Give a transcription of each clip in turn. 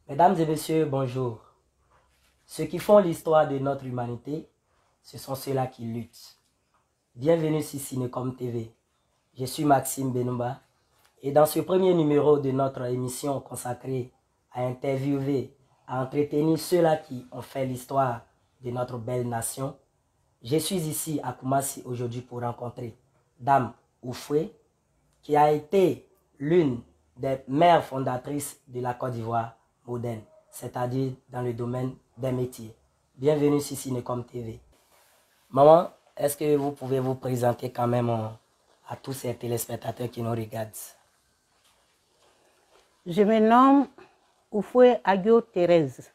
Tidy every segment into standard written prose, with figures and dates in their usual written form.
Mesdames et messieurs, bonjour. Ceux qui font l'histoire de notre humanité, ce sont ceux-là qui luttent. Bienvenue sur Cinecom TV. Je suis Maxime Benumba et dans ce premier numéro de notre émission consacrée à interviewer, à entretenir ceux-là qui ont fait l'histoire de notre belle nation, je suis ici à Koumassi aujourd'hui pour rencontrer Dame Oufoué, qui a été l'une des mères fondatrices de la Côte d'Ivoire moderne, c'est-à-dire dans le domaine des métiers. Bienvenue sur Cinecom TV. Maman, est-ce que vous pouvez vous présenter quand même à tous ces téléspectateurs qui nous regardent? Je me nomme Oufoué Agio Thérèse.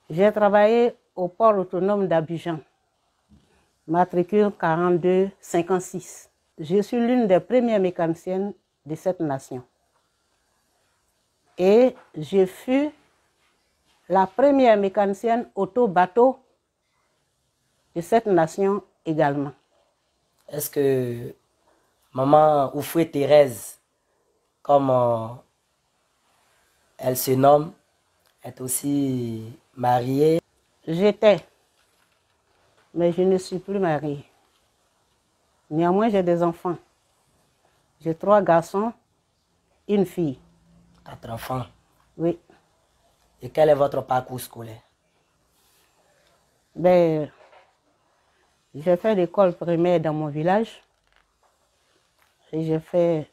J'ai travaillé au port autonome d'Abidjan, matricule 4256. Je suis l'une des premières mécaniciennes de cette nation. Et je fus la première mécanicienne auto-bateau de cette nation également. Est-ce que maman Oufoué Thérèse, comme elle se nomme, est aussi mariée? J'étais, mais je ne suis plus mariée. Néanmoins, j'ai des enfants. J'ai 3 garçons, une fille. 4 enfants. Oui. Et quel est votre parcours scolaire? Ben, j'ai fait l'école primaire dans mon village. Et j'ai fait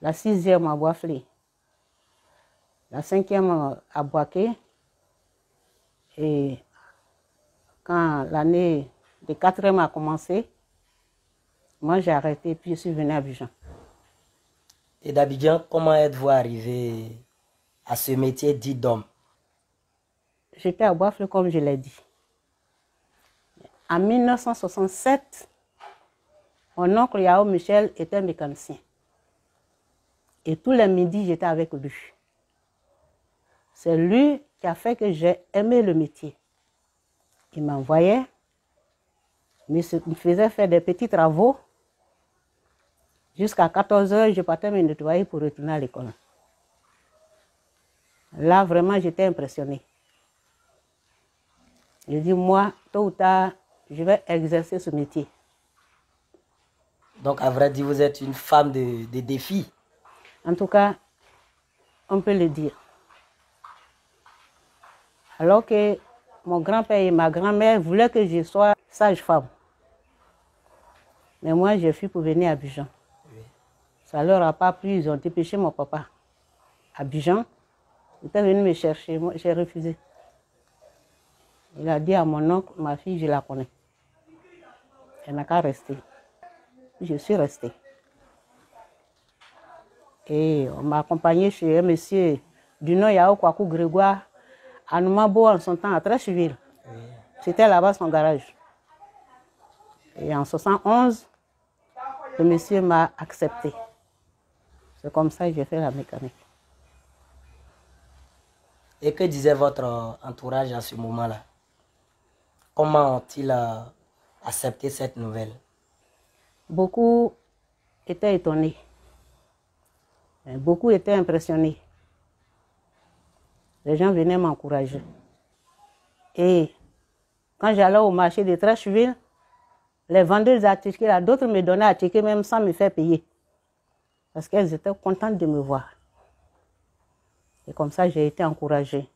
la 6e à Boisflé, la 5e à Boaké. Et quand l'année de 4e a commencé, moi j'ai arrêté puis je suis venue à Abidjan. Et d'Abidjan, comment êtes-vous arrivé à ce métier dit d'homme? J'étais à Boisflé comme je l'ai dit. En 1967, mon oncle Yao Michel était mécanicien. Et tous les midis, j'étais avec lui. C'est lui qui a fait que j'ai aimé le métier. Il m'envoyait, me faisait faire des petits travaux. Jusqu'à 14 h, je partais me nettoyer pour retourner à l'école. Là, vraiment, j'étais impressionnée. Je dis, moi, tôt ou tard, je vais exercer ce métier. Donc, à vrai dire, vous êtes une femme de défi. En tout cas, on peut le dire. Alors que mon grand-père et ma grand-mère voulaient que je sois sage-femme. Mais moi, je fui pour venir à Abidjan. Oui. Ça leur a pas plu, ils ont dépêché mon papa. À Abidjan, il était venu me chercher, moi j'ai refusé. Il a dit à mon oncle, ma fille, je la connais. Elle n'a qu'à rester. Je suis restée. Et on m'a accompagnée chez un monsieur du nom Yao Kwaku Grégoire, à Noumabo en son temps, à Trècheville. Oui. C'était là-bas son garage. Et en 71, le monsieur m'a accepté. C'est comme ça que j'ai fait la mécanique. Et que disait votre entourage à ce moment-là? Comment ont-ils accepté cette nouvelle? Beaucoup étaient étonnés. Beaucoup étaient impressionnés. Les gens venaient m'encourager. Et quand j'allais au marché de Trècheville, les vendeuses à ticket, d'autres me donnaient à ticket même sans me faire payer. Parce qu'elles étaient contentes de me voir. Et comme ça, j'ai été encouragée.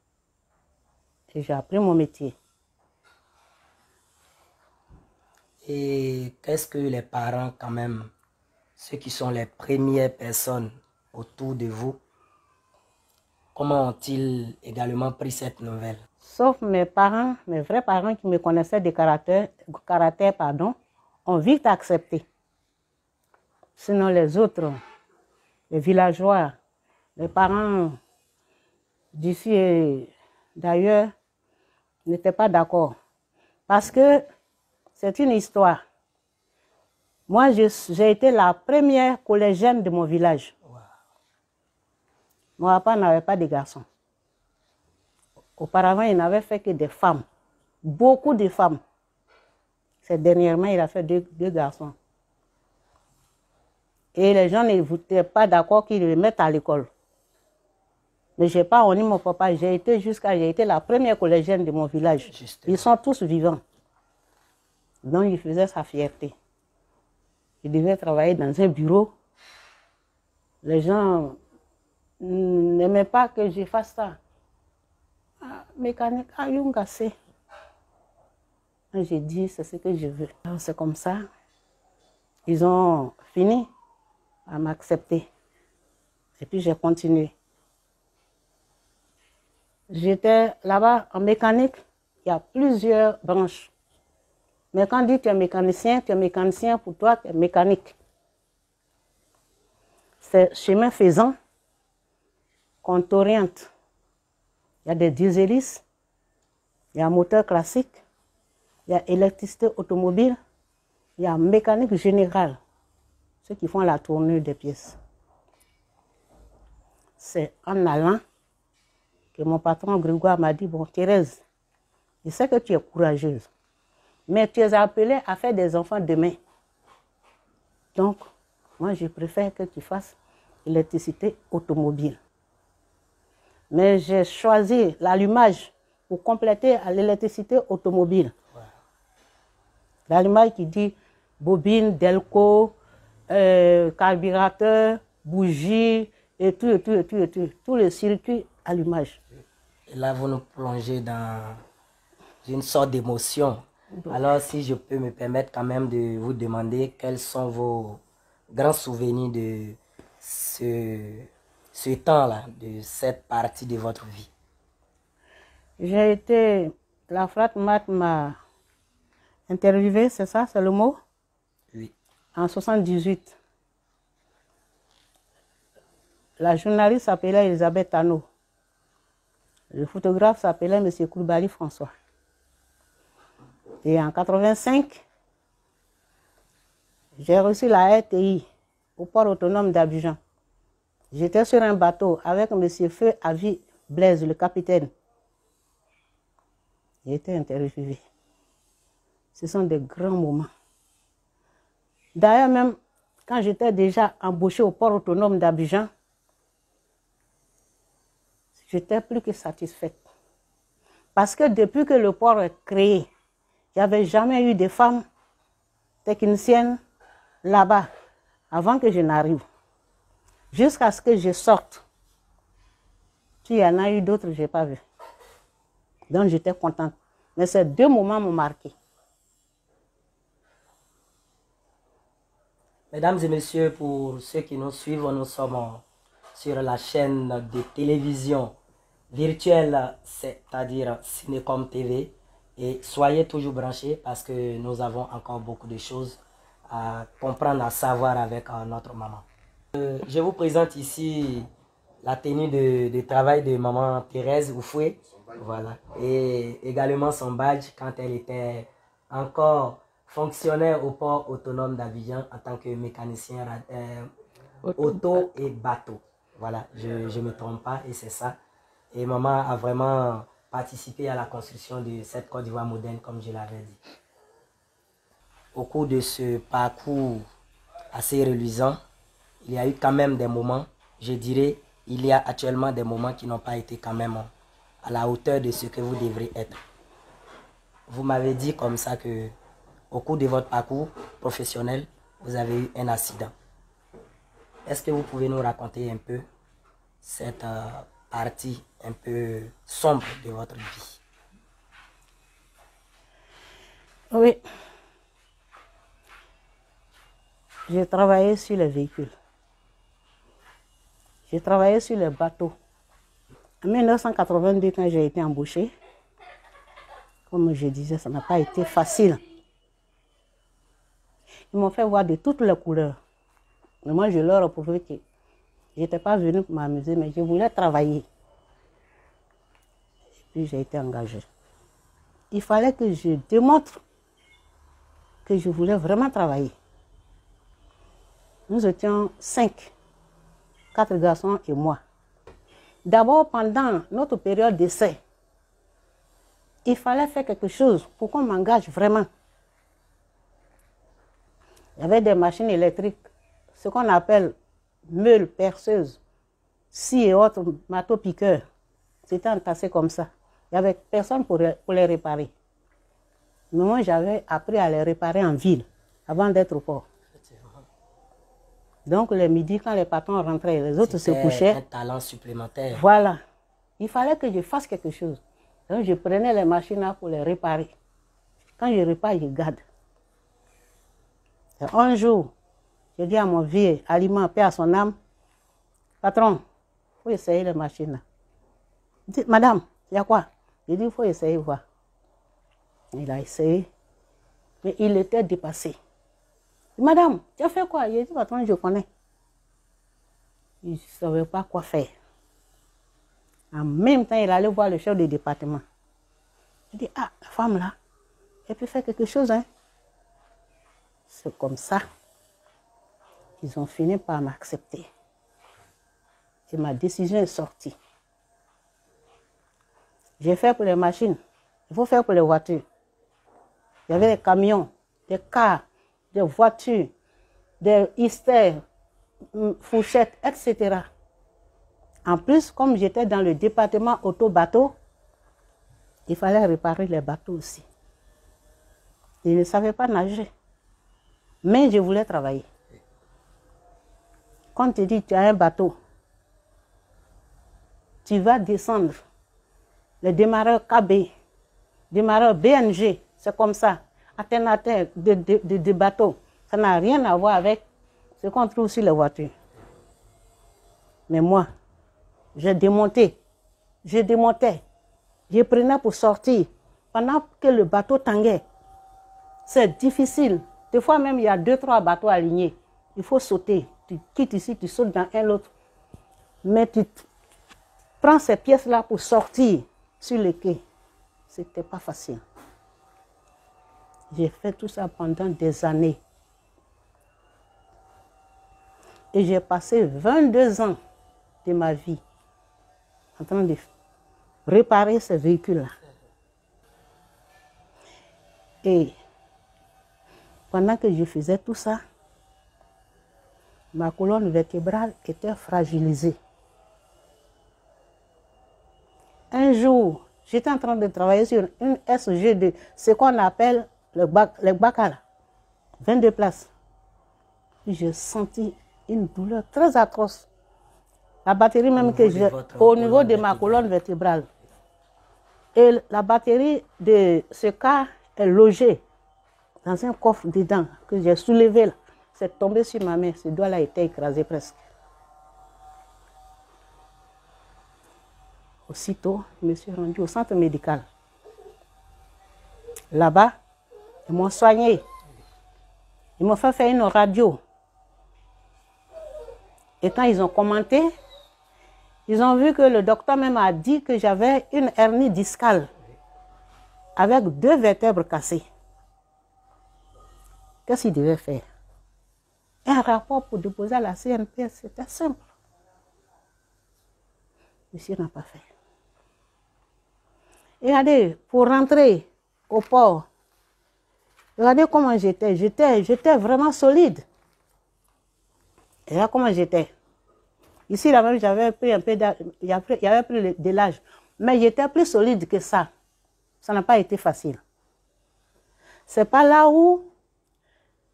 Et j'ai appris mon métier. Et qu'est-ce que les parents, quand même, ceux qui sont les premières personnes autour de vous, comment ont-ils également pris cette nouvelle? Sauf mes parents, mes vrais parents qui me connaissaient de caractère, ont vite accepté. Sinon les autres, les villageois, les parents d'ici et d'ailleurs n'étaient pas d'accord. Parce que c'est une histoire. Moi, j'ai été la première collégienne de mon village. Wow. Mon papa n'avait pas de garçons. Auparavant, il n'avait fait que des femmes. Beaucoup de femmes. C'est dernièrement, il a fait deux garçons. Et les gens n'étaient pas d'accord qu'ils le mettent à l'école. Mais je n'ai pas honné mon papa. J'ai été la première collégienne de mon village. Justement. Ils sont tous vivants. Donc, il faisait sa fierté. Il devait travailler dans un bureau. Les gens n'aimaient pas que je fasse ça. Ah, mécanique, ah, Yungassé. J'ai dit, c'est ce que je veux. C'est comme ça. Ils ont fini à m'accepter. Et puis j'ai continué. J'étais là-bas en mécanique. Il y a plusieurs branches. Mais quand on dit que tu es mécanicien pour toi, tu es mécanique. C'est chemin faisant qu'on t'oriente. Il y a des dieselistes, il y a moteur classique, il y a électricité automobile, il y a mécanique générale, ceux qui font la tournure des pièces. C'est en allant que mon patron Grégoire m'a dit, bon Thérèse, je sais que tu es courageuse, mais tu es appelée à faire des enfants demain. Donc, moi je préfère que tu fasses électricité automobile. Mais j'ai choisi l'allumage pour compléter à l'électricité automobile. Ouais. L'allumage qui dit bobine, delco, carburateur, bougie, et tout. Tous les circuits allumage. Et là, vous nous plongez dans une sorte d'émotion. Alors, si je peux me permettre quand même de vous demander quels sont vos grands souvenirs de ce temps-là, de cette partie de votre vie. La frate Mat m'a interviewé, c'est ça, c'est le mot? Oui. En 78. La journaliste s'appelait Elisabeth Tano. Le photographe s'appelait M. Koulibaly François. Et en 85, j'ai reçu la RTI au port autonome d'Abidjan. J'étais sur un bateau avec M. Feu Avi Blaise, le capitaine. J'ai été interviewé. Ce sont des grands moments. D'ailleurs, même quand j'étais déjà embauchée au port autonome d'Abidjan, j'étais plus que satisfaite. Parce que depuis que le port est créé, il n'y avait jamais eu de femmes techniciennes là-bas avant que je n'arrive. Jusqu'à ce que je sorte. S'il y en a eu d'autres, je n'ai pas vu. Donc j'étais contente. Mais ces deux moments m'ont marqué. Mesdames et messieurs, pour ceux qui nous suivent, nous sommes sur la chaîne de télévision virtuelle, c'est-à-dire Cinécom TV. Et soyez toujours branchés parce que nous avons encore beaucoup de choses à comprendre, à savoir avec notre maman. Je vous présente ici la tenue de travail de maman Thérèse Oufoué. Voilà. Et également son badge quand elle était encore fonctionnaire au port autonome d'Abidjan en tant que mécanicien auto et bateau. Voilà, je ne me trompe pas et c'est ça. Et maman a vraiment participé à la construction de cette Côte d'Ivoire moderne, comme je l'avais dit. Au cours de ce parcours assez reluisant, il y a eu quand même des moments, je dirais, il y a actuellement des moments qui n'ont pas été quand même à la hauteur de ce que vous devrez être. Vous m'avez dit comme ça que au cours de votre parcours professionnel, vous avez eu un accident. Est-ce que vous pouvez nous raconter un peu cette partie un peu sombre de votre vie? Oui. J'ai travaillé sur les véhicules. J'ai travaillé sur les bateaux. En 1982, quand j'ai été embauchée, comme je disais, ça n'a pas été facile. Ils m'ont fait voir de toutes les couleurs. Mais moi, je leur ai prouvé que je n'étais pas venue pour m'amuser, mais je voulais travailler. Et puis, j'ai été engagée. Il fallait que je démontre que je voulais vraiment travailler. Nous étions 5, 4 garçons et moi. D'abord, pendant notre période d'essai, il fallait faire quelque chose pour qu'on m'engage vraiment. Il y avait des machines électriques, ce qu'on appelle meules perceuses. scie et autres marteaux-piqueurs. C'était entassé comme ça. Il n'y avait personne pour les réparer. Mais moi, j'avais appris à les réparer en ville, avant d'être au port. Donc, le midi, quand les patrons rentraient, les autres se couchaient. Un talent supplémentaire. Voilà. Il fallait que je fasse quelque chose. Donc, je prenais les machines là pour les réparer. Quand je répare, je garde. Et un jour, j'ai dit à mon vieux aliment, paix à son âme, patron, il faut essayer les machines là. Il dit, madame, il y a quoi? J'ai dit, il faut essayer, voir. Il a essayé, mais il était dépassé. Madame, tu as fait quoi? J'ai dit, patron, je connais. Il ne savait pas quoi faire. En même temps, il allait voir le chef du département. Il dit, ah, la femme là, elle peut faire quelque chose, hein? C'est comme ça. Ils ont fini par m'accepter. Et ma décision est sortie. J'ai fait pour les machines. Il faut faire pour les voitures. Il y avait des camions, des cars, des voitures, des hystères, fourchettes, etc. En plus, comme j'étais dans le département auto-bateau, il fallait réparer les bateaux aussi. Je ne savais pas nager, mais je voulais travailler. Quand tu dis tu as un bateau, tu vas descendre. Le démarreur KB, démarreur BNG, c'est comme ça. Alternateur de bateau. Ça n'a rien à voir avec ce qu'on trouve sur les voitures. Mais moi, j'ai démonté. Je démontais. Je prenais pour sortir. Pendant que le bateau tanguait, c'est difficile. Des fois même, il y a 2-3 bateaux alignés. Il faut sauter. Tu quittes ici, tu sautes dans un autre. Mais tu prends ces pièces-là pour sortir sur le quai. Ce n'était pas facile. J'ai fait tout ça pendant des années. Et j'ai passé 22 ans de ma vie en train de réparer ces véhicules-là. Et pendant que je faisais tout ça, ma colonne vertébrale était fragilisée. Un jour, j'étais en train de travailler sur une SG2, ce qu'on appelle le BACA, 22 places. J'ai senti une douleur très atroce. La batterie même que j'ai au niveau de ma colonne vertébrale. Et la batterie de ce car est logée dans un coffre dedans que j'ai soulevé là. C'est tombé sur ma main. Ce doigt-là était écrasé presque. Aussitôt, je me suis rendue au centre médical. Là-bas, ils m'ont soigné. Ils m'ont fait faire une radio. Et quand ils ont commenté, ils ont vu que le docteur même a dit que j'avais une hernie discale avec 2 vertèbres cassées. Qu'est-ce qu'il devait faire? Un rapport pour déposer à la CNPS, c'était simple. Monsieur n'a pas fait. Et regardez, pour rentrer au port, regardez comment j'étais. J'étais vraiment solide. Et là, comment j'étais. Ici, là même, j'avais pris un peu d'âge, j'avais pris de l'âge. Mais j'étais plus solide que ça. Ça n'a pas été facile. C'est pas là où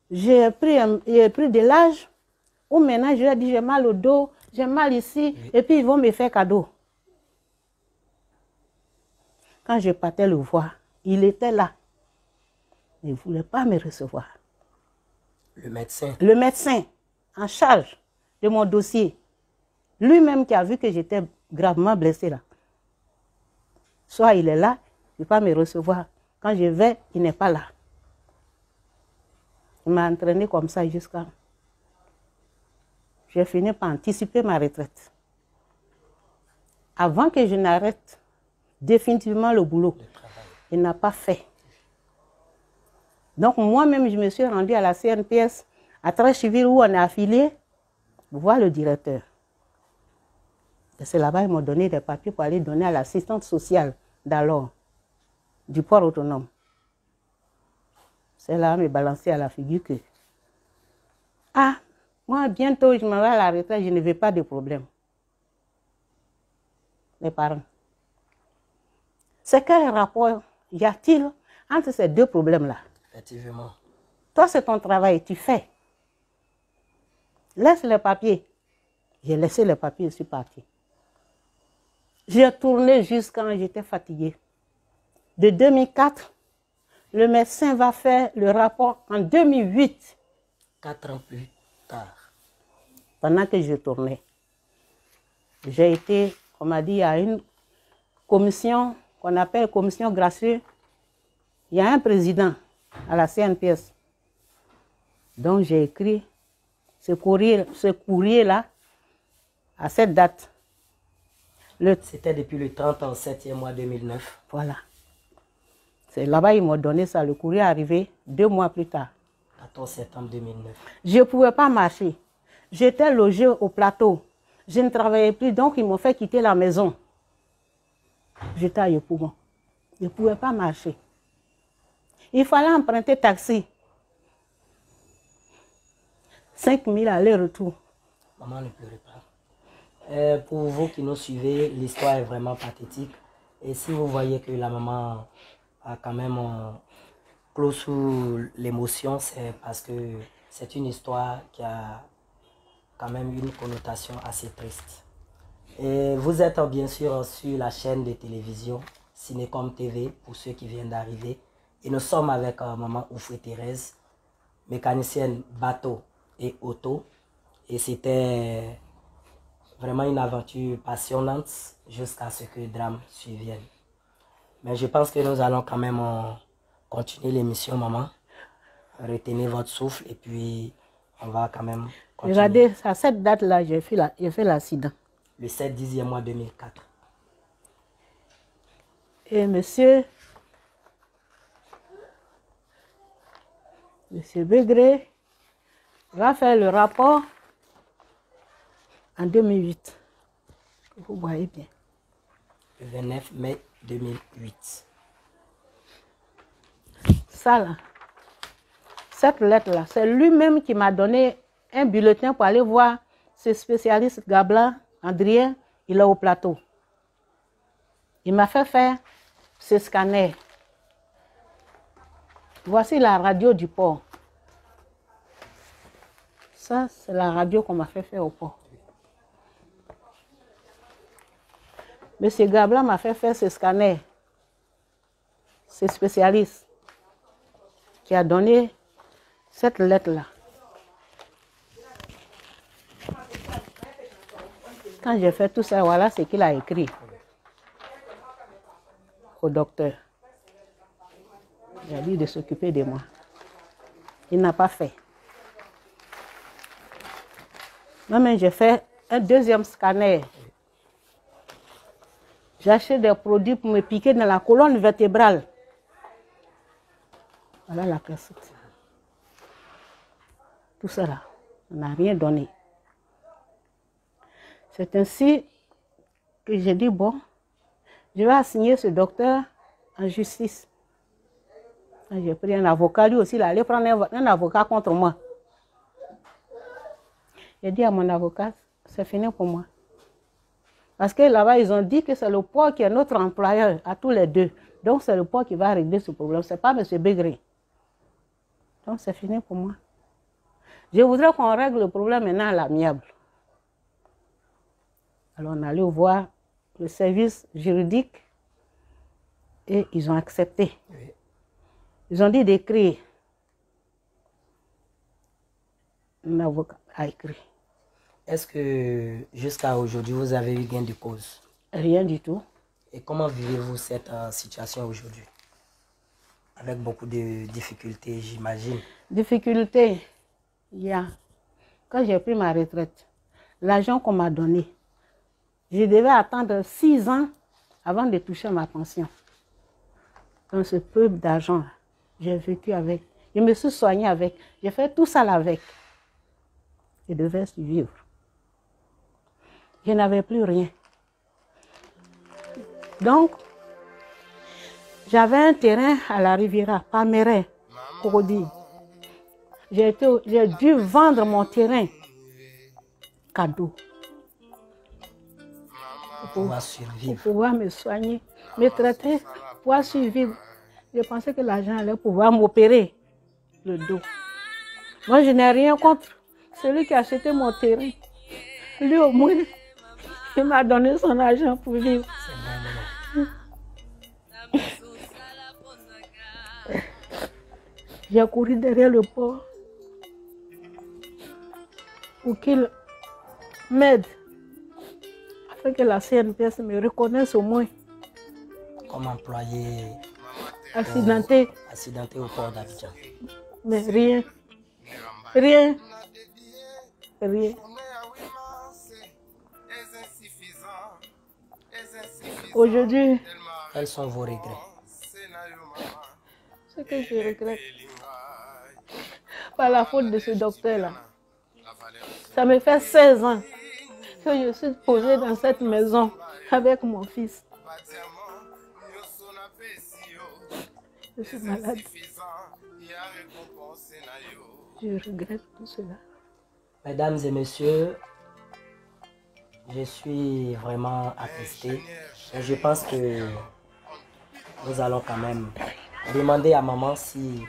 j'ai pris de l'âge, où maintenant je leur dis j'ai mal au dos, j'ai mal ici, et puis ils vont me faire cadeau. Quand je partais le voir, il était là. Il ne voulait pas me recevoir. Le médecin. Le médecin en charge de mon dossier. Lui-même qui a vu que j'étais gravement blessée là. Soit il est là, il ne veut pas me recevoir. Quand je vais, il n'est pas là. Il m'a entraîné comme ça jusqu'à... J'ai fini par anticiper ma retraite. Avant que je n'arrête définitivement le boulot, il n'a pas fait. Donc moi-même, je me suis rendue à la CNPS, à Trècheville où on est affilié, pour voir le directeur. Et c'est là-bas qu'ils m'ont donné des papiers pour aller donner à l'assistante sociale d'alors, du port autonome. C'est là me balancer à la figure que, ah, moi bientôt je m'en vais à la retraite, je ne veux pas de problème. les parents. C'est quel rapport y a-t-il entre ces deux problèmes-là? Effectivement. Toi, c'est ton travail, tu fais. Laisse les papiers. J'ai laissé les papiers, je suis partie. J'ai tourné jusqu'à j'étais fatiguée. De 2004, le médecin va faire le rapport en 2008. 4 ans plus tard. Pendant que je tournais, j'ai été, on m'a dit, à une commission qu'on appelle commission gracieuse. Il y a un président à la CNPS. Donc j'ai écrit ce courrier-là à cette date. C'était depuis le 37e mois 2009. Voilà. C'est là-bas ils m'ont donné ça. Le courrier est arrivé 2 mois plus tard. 14 septembre 2009. Je ne pouvais pas marcher. J'étais logée au plateau. Je ne travaillais plus, donc ils m'ont fait quitter la maison. J'étais à Yopougon. Je ne pouvais pas marcher. Il fallait emprunter taxi. 5 000 aller-retour. Maman ne pleurez pas. Pour vous qui nous suivez, l'histoire est vraiment pathétique. Et si vous voyez que la maman a quand même clos sous l'émotion, c'est parce que c'est une histoire qui a quand même une connotation assez triste. Et vous êtes bien sûr sur la chaîne de télévision Cinécom TV pour ceux qui viennent d'arriver. Et nous sommes avec maman Oufoué Thérèse, mécanicienne bateau et auto. Et c'était vraiment une aventure passionnante jusqu'à ce que le drame survienne. Mais je pense que nous allons quand même continuer l'émission, maman. Retenez votre souffle et puis on va quand même continuer. Regardez, à cette date-là, j'ai fait l'accident. Le 7-10e mois 2004. Et monsieur Bégré va faire le rapport en 2008. Vous voyez bien. Le 29 mai 2008. Ça là, cette lettre-là, c'est lui-même qui m'a donné un bulletin pour aller voir ce spécialiste Gabla, Andrien, il est au plateau. Il m'a fait faire ce scanner. Voici la radio du port. Ça, c'est la radio qu'on m'a fait faire au port. Monsieur Gabla m'a fait faire ce scanner. Ce spécialiste qui a donné cette lettre-là. Quand j'ai fait tout ça, voilà ce qu'il a écrit au docteur. Il a dit de s'occuper de moi. Il n'a pas fait. Moi-même, j'ai fait un deuxième scanner. J'ai acheté des produits pour me piquer dans la colonne vertébrale. Voilà la cassette. Tout ça là, on n'a rien donné. C'est ainsi que j'ai dit, bon, je vais assigner ce docteur en justice. J'ai pris un avocat, lui aussi, il allait prendre un avocat contre moi. J'ai dit à mon avocat, c'est fini pour moi. Parce que là-bas, ils ont dit que c'est le port qui est notre employeur, à tous les deux. Donc, c'est le port qui va régler ce problème. Ce n'est pas M. Bégré. Donc, c'est fini pour moi. Je voudrais qu'on règle le problème maintenant à l'amiable. Alors, on allait voir le service juridique et ils ont accepté. Oui. Ils ont dit d'écrire. Un avocat a écrit. Est-ce que jusqu'à aujourd'hui, vous avez eu gain de cause? Rien du tout. Et comment vivez-vous cette situation aujourd'hui? Avec beaucoup de difficultés, j'imagine. Difficulté, il y a. Quand j'ai pris ma retraite, l'argent qu'on m'a donné, je devais attendre 6 ans avant de toucher ma pension. Donc ce peu d'argent, j'ai vécu avec. Je me suis soignée avec. J'ai fait tout ça avec. Je devais survivre. Je n'avais plus rien. Donc, j'avais un terrain à la Riviera, Palmeraie, Cocody. J'ai dû vendre mon terrain cadeau. pouvoir survivre. Pour pouvoir me soigner, me traiter, pouvoir survivre. Je pensais que l'argent allait pouvoir m'opérer le dos. Moi, je n'ai rien contre celui qui a acheté mon terrain. Lui, au moins, il m'a donné son argent pour vivre. J'ai couru derrière le port pour qu'il m'aide afin que la CNPS me reconnaisse au moins. Comme employé Accidenté. Accidenté au port d'Abidjan. Mais rien. Rien. Rien. Aujourd'hui, quels sont vos regrets? Ce que je regrette, par la faute de ce docteur-là, ça me fait 16 ans que je suis posée dans cette maison avec mon fils. Je suis malade. Je regrette tout cela. Mesdames et messieurs, je suis vraiment attristé. Et je pense que nous allons quand même demander à maman si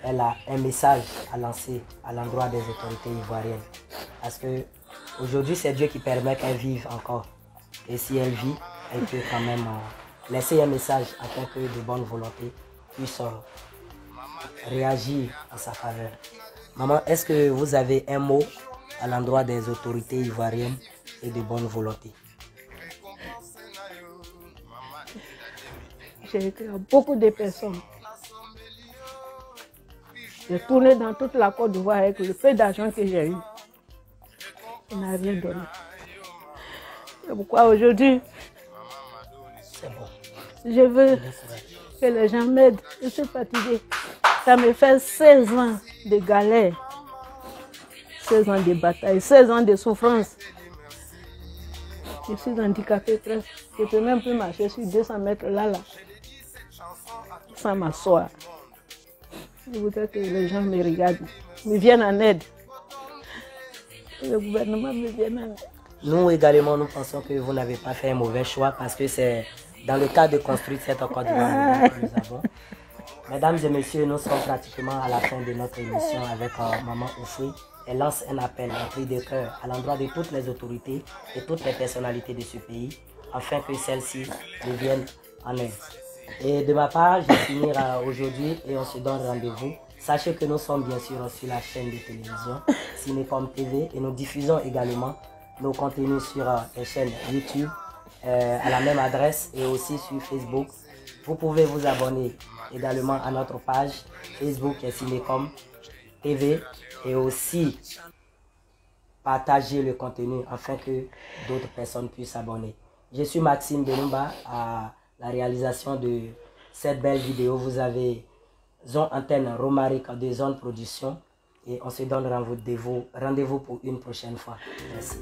elle a un message à lancer à l'endroit des autorités ivoiriennes. Parce que aujourd'hui, c'est Dieu qui permet qu'elle vive encore. Et si elle vit, elle peut quand même laisser un message afin que de bonne volonté puissent réagir en sa faveur. Maman, est-ce que vous avez un mot à l'endroit des autorités ivoiriennes et de bonne volonté? J'ai écrit à beaucoup de personnes. J'ai tourné dans toute la Côte d'Ivoire avec le peu d'argent que j'ai eu. Il n'a rien donné. C'est pourquoi aujourd'hui, je veux que les gens m'aident. Je suis fatiguée. Ça me fait 16 ans de galère, 16 ans de bataille, 16 ans de souffrance. Je suis handicapée presque. Je ne peux même plus marcher sur 200 mètres là. Sans m'asseoir. Je voudrais que les gens me regardent, me viennent en aide. Que le gouvernement me vienne en aide. Nous également, nous pensons que vous n'avez pas fait un mauvais choix parce que c'est dans le cadre de construire cette Côte d'Ivoire que nous avons. Mesdames et messieurs, nous sommes pratiquement à la fin de notre émission avec Maman Oufoué. Elle lance un appel, un cri de cœur à l'endroit de toutes les autorités et toutes les personnalités de ce pays afin que celles-ci deviennent en aide. Et de ma part, je vais finir aujourd'hui et on se donne rendez-vous. Sachez que nous sommes bien sûr sur la chaîne de télévision Cinécom TV et nous diffusons également nos contenus sur les chaînes YouTube à la même adresse et aussi sur Facebook. Vous pouvez vous abonner également à notre page Facebook et Cinécom TV et aussi partager le contenu afin que d'autres personnes puissent s'abonner. Je suis Maxime Benumba à la réalisation de cette belle vidéo. Vous avez Zone Antenne Romaric de Zone Production et on se donne rendez-vous pour une prochaine fois. Merci.